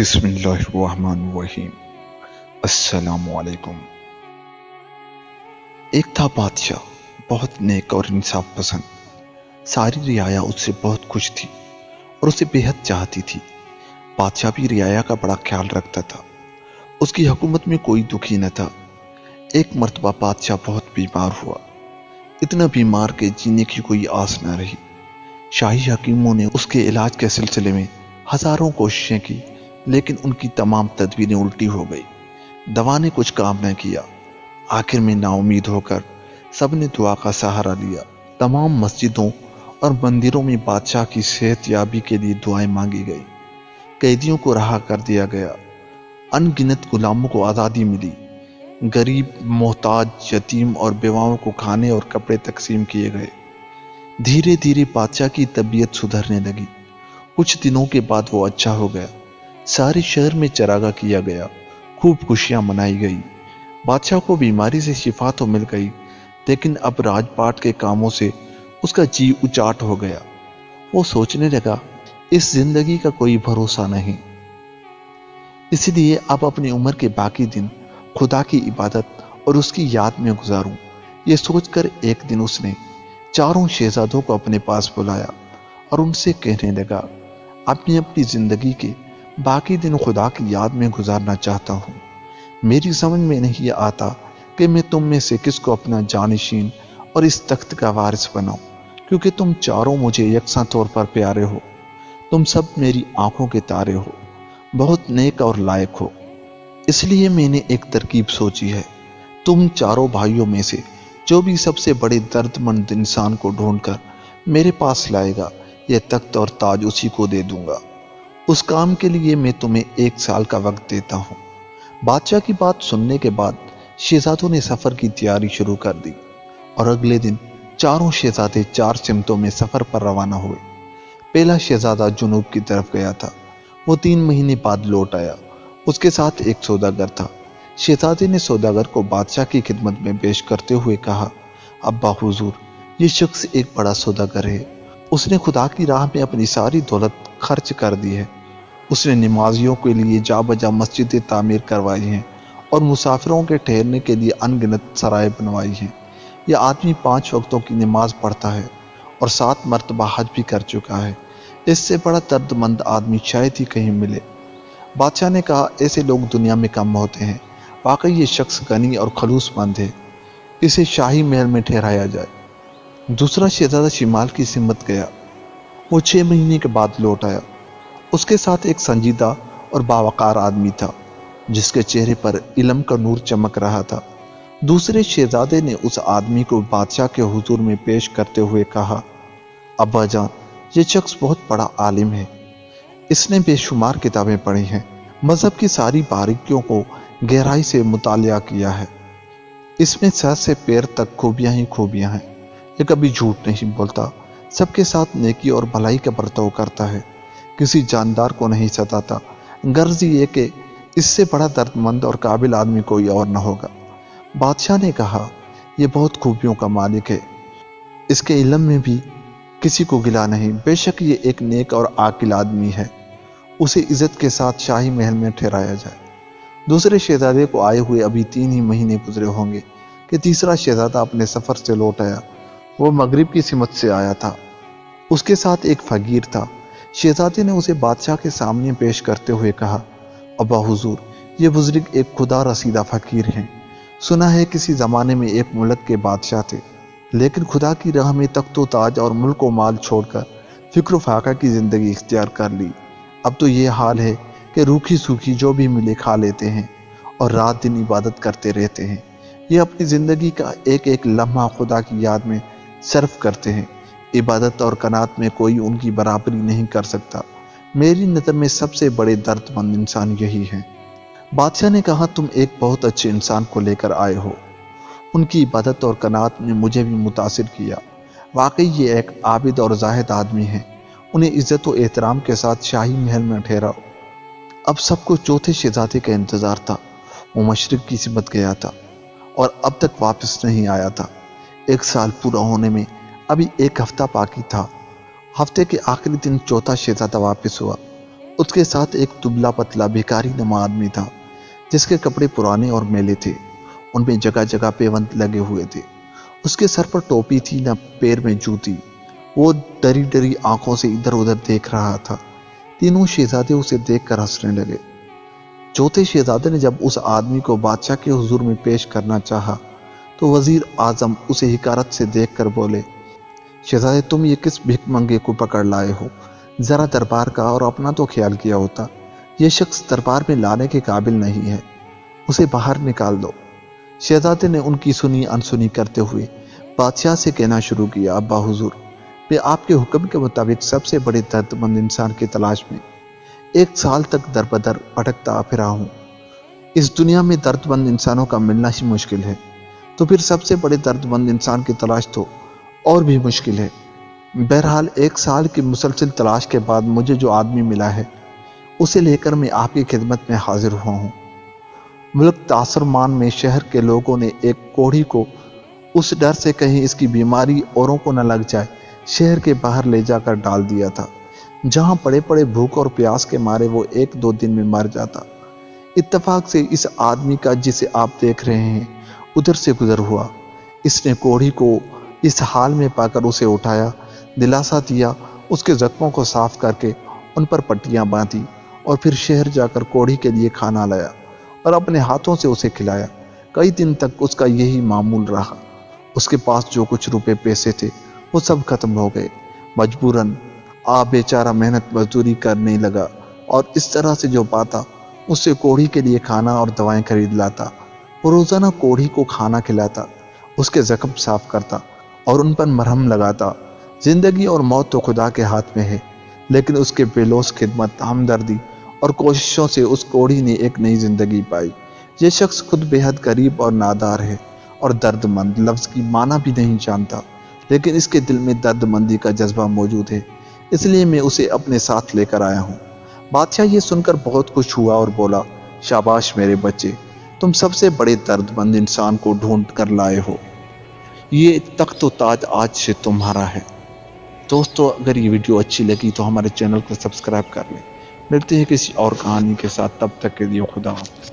बिस्मिल्लाहिर्रहमानिर्रहीम। अस्सलामु अलैकुम। एक था बादशाह, बहुत नेक और इंसाफ पसंद। सारी रियाया उससे बहुत खुश थी और उसे बेहद चाहती थी। बादशाह भी रियाया का बड़ा ख्याल रखता था। उसकी हुकूमत में कोई दुखी न था। एक मर्तबा बादशाह बहुत बीमार हुआ, इतना बीमार कि जीने की कोई आस न रही। शाही हकीमों ने उसके इलाज के सिलसिले में हजारों कोशिशें की, लेकिन उनकी तमाम तदबीरें उल्टी हो गई। दवा ने कुछ काम न किया। आखिर में नाउमीद होकर सबने दुआ का सहारा लिया। तमाम मस्जिदों और मंदिरों में बादशाह की सेहत याबी के लिए दुआएं मांगी गई। कैदियों को रहा कर दिया गया। अनगिनत गुलामों को आज़ादी मिली। गरीब, मोहताज, यतीम और बेवाओं को खाने और कपड़े तकसीम किए गए। धीरे धीरे बादशाह की तबीयत सुधरने लगी। कुछ दिनों के बाद वो अच्छा हो गया। सारे शहर में चरागा किया गया, खूब खुशियां मनाई गई। बादशाह को बीमारी से शिफा तो मिल गई, लेकिन अब राजपाट के कामों से उसका जी उचाट हो गया। वो सोचने लगा, इस जिंदगी का कोई भरोसा नहीं, इसलिए अब अपनी उम्र के बाकी दिन खुदा की इबादत और उसकी याद में गुजारूं। ये सोचकर एक दिन उसने चारों शहजादों को अपने पास बुलाया और उनसे कहने लगा, अपनी अपनी जिंदगी के बाकी दिन खुदा की याद में गुजारना चाहता हूँ। मेरी समझ में नहीं आता कि मैं तुम में से किसको अपना जानशीन और इस तख्त का वारिस बनाऊं, क्योंकि तुम चारों मुझे यकसा तौर पर प्यारे हो। तुम सब मेरी आंखों के तारे हो, बहुत नेक और लायक हो। इसलिए मैंने एक तरकीब सोची है। तुम चारों भाइयों में से जो भी सबसे बड़े दर्दमंद इंसान को ढूंढकर मेरे पास लाएगा, यह तख्त और ताज उसी को दे दूंगा। उस काम के लिए मैं तुम्हें 1 साल का वक्त देता हूँ। बादशाह की बात सुनने के बाद शहजादों ने सफर की तैयारी शुरू कर दी और अगले दिन चारों शहजादे 4 सिमतों में सफर पर रवाना हुए। पहला शहजादा जुनूब की तरफ गया था। वो 3 महीने बाद लौट आया। उसके साथ एक सौदागर था। शहजादे ने सौदागर को बादशाह की खिदमत में पेश करते हुए कहा, अब्बा हुजूर, ये शख्स एक बड़ा सौदागर है। उसने खुदा की राह में अपनी सारी दौलत खर्च कर दी है। उसने नमाजियों के लिए जा बजा मस्जिदें तामीर करवाई हैं और मुसाफिरों के ठहरने के लिए अनगिनत सराय बनवाई हैं। यह आदमी 5 वक्तों की नमाज पढ़ता है और 7 मरतबा हज भी कर चुका है। इससे बड़ा दर्दमंद आदमी शायद ही कहीं मिले। बादशाह ने कहा, ऐसे लोग दुनिया में कम होते हैं। वाकई ये शख्स गनी और खलूसमंद है। इसे शाही महल में ठहराया जाए। दूसरा शहजादा शिमाल की सिमत गया। वो 6 महीने के बाद लौट आया। उसके साथ एक संजीदा और बावकार आदमी था, जिसके चेहरे पर इल्म का नूर चमक रहा था। दूसरे शहजादे ने उस आदमी को बादशाह के हुजूर में पेश करते हुए कहा, अब्बा जान, ये शख्स बहुत बड़ा आलिम है। इसने बेशुमार किताबें पढ़ी हैं, मजहब की सारी बारीकियों को गहराई से मुतालिया किया है। इसमें सर से पैर तक खूबियां ही खूबियां हैं। ये कभी झूठ नहीं बोलता, सबके साथ नेकी और भलाई का बर्ताव करता है, किसी जानदार को नहीं सताता। गर्ज ये कि इससे बड़ा दर्दमंद और काबिल आदमी कोई और न होगा। बादशाह ने कहा, यह बहुत खूबियों का मालिक है, इसके इल्म में भी किसी को गिला नहीं। बेशक ये एक नेक और आकिल आदमी है। उसे इज्जत के साथ शाही महल में ठहराया जाए। दूसरे शहजादे को आए हुए अभी 3 ही महीने गुजरे होंगे कि तीसरा शहजादा अपने सफर से लौट आया। वो मगरिब की सिमत से आया था। उसके साथ एक फकीर था। शहजादे ने उसे बादशाह के सामने पेश करते हुए कहा, अब्बा हुजूर, ये बुजुर्ग एक खुदा रसीदा फकीर हैं। सुना है किसी जमाने में एक मुल्क के बादशाह थे, लेकिन खुदा की राह में तख्तो ताज और मुल्क व माल छोड़कर फिक्र फाका की जिंदगी इख्तियार कर ली। अब तो ये हाल है कि रूखी सूखी जो भी मिले खा लेते हैं और रात दिन इबादत करते रहते हैं। ये अपनी जिंदगी का एक एक लम्हा खुदा की याद में सर्फ करते हैं। इबादत और कनात में कोई उनकी बराबरी नहीं कर सकता। मेरी नज़र में सबसे बड़े दर्दमंद इंसान यही हैं। बादशाह ने कहा, तुम एक बहुत अच्छे इंसान को लेकर आए हो। उनकी इबादत और कनात ने मुझे भी मुतासिर किया। वाकई ये एक आबिद और जाहिद आदमी है। उन्हें इज्जत और एहतराम के साथ शाही महल में ठहराओ। अब सबको चौथे शहजादे का इंतजार था। वो मशरिक की सिमत गया था और अब तक वापस नहीं आया था। 1 साल पूरा होने में अभी 1 हफ्ता बाकी था। हफ्ते के आखिरी दिन चौथा शहजादा वापस हुआ। اس کے ساتھ ایک دبلا پتلا بھیکاری نما آدمی تھا جس کے کپڑے پرانے اور میلے تھے، ان میں جگہ جگہ پیوند لگے ہوئے تھے۔ اس کے سر پر ٹوپی تھی، نہ پیر میں جوتی۔ وہ ڈری ڈری آنکھوں سے ادھر ادھر دیکھ رہا تھا۔ تینوں شہزادے اسے دیکھ کر ہنسنے لگے۔ چوتھے شہزادے نے جب اس آدمی کو بادشاہ کے حضور میں پیش کرنا چاہا تو وزیر اعظم اسے حقارت سے دیکھ کر بولے، شہزادے تم یہ کس بھیک منگے کو پکڑ لائے ہو؟ ذرا دربار کا اور اپنا تو خیال کیا ہوتا۔ یہ شخص دربار میں لانے کے قابل نہیں ہے، اسے باہر نکال دو۔ شہزادے نے ان کی سنی انسنی کرتے ہوئے بادشاہ سے کہنا شروع کیا، ابا حضور، میں آپ کے حکم کے مطابق سب سے بڑے درد مند انسان کی تلاش میں 1 سال تک در بدر بھٹکتا پھرا ہوں۔ اس دنیا میں درد مند انسانوں کا ملنا ہی مشکل ہے، تو پھر سب سے بڑے درد مند انسان کی تلاش تو اور بھی مشکل ہے۔ بہرحال 1 سال کی مسلسل تلاش کے بعد مجھے جو آدمی ملا ہے اسے لے کر میں آپ کی خدمت میں حاضر ہوا ہوں۔ ملک تاثرمان میں شہر کے لوگوں نے ایک کوڑھی کو اس ڈر سے کہیں اس کی بیماری اوروں کو نہ لگ جائے شہر کے باہر لے جا کر ڈال دیا تھا، جہاں پڑے پڑے بھوک اور پیاس کے مارے وہ 1-2 دن میں مر جاتا۔ اتفاق سے اس آدمی کا جسے آپ دیکھ رہے ہیں ادھر سے گزر ہوا۔ اس نے کوڑھی کو اس حال میں پا کر اسے اٹھایا، دلاسا دیا، اس کے زخموں کو صاف کر کے ان پر پٹیاں باندھی اور پھر شہر جا کر کوڑھی کے لیے کھانا لایا اور اپنے ہاتھوں سے اسے کھلایا۔ کئی دن تک اس کا یہی معمول رہا۔ اس کے پاس جو کچھ روپے پیسے تھے وہ سب ختم ہو گئے۔ مجبوراً آپ بیچارہ محنت مزدوری کرنے لگا اور اس طرح سے جو پاتا اس سے کوڑھی کے لیے کھانا اور دوائیں خرید لاتا۔ وہ روزانہ کوڑھی کو کھانا کھلاتا، اس کے زخم صاف کرتا اور ان پر مرہم لگاتا۔ زندگی اور موت تو خدا کے ہاتھ میں ہے، لیکن اس کے بے لوث خدمت، ہمدردی اور کوششوں سے اس کوڑھی نے ایک نئی زندگی پائی۔ یہ شخص خود بے حد غریب اور نادار ہے اور درد مند لفظ کی معنی بھی نہیں جانتا، لیکن اس کے دل میں درد مندی کا جذبہ موجود ہے، اس لیے میں اسے اپنے ساتھ لے کر آیا ہوں۔ بادشاہ یہ سن کر بہت خوش ہوا اور بولا، شاباش میرے بچے، تم سب سے بڑے درد مند انسان کو ڈھونڈ کر لائے ہو۔ یہ تخت و تاج آج سے تمہارا ہے۔ دوستو، اگر یہ ویڈیو اچھی لگی تو ہمارے چینل کو سبسکرائب کر لیں۔ ملتے ہیں کسی اور کہانی کے ساتھ، تب تک کے لیے خدا حافظ۔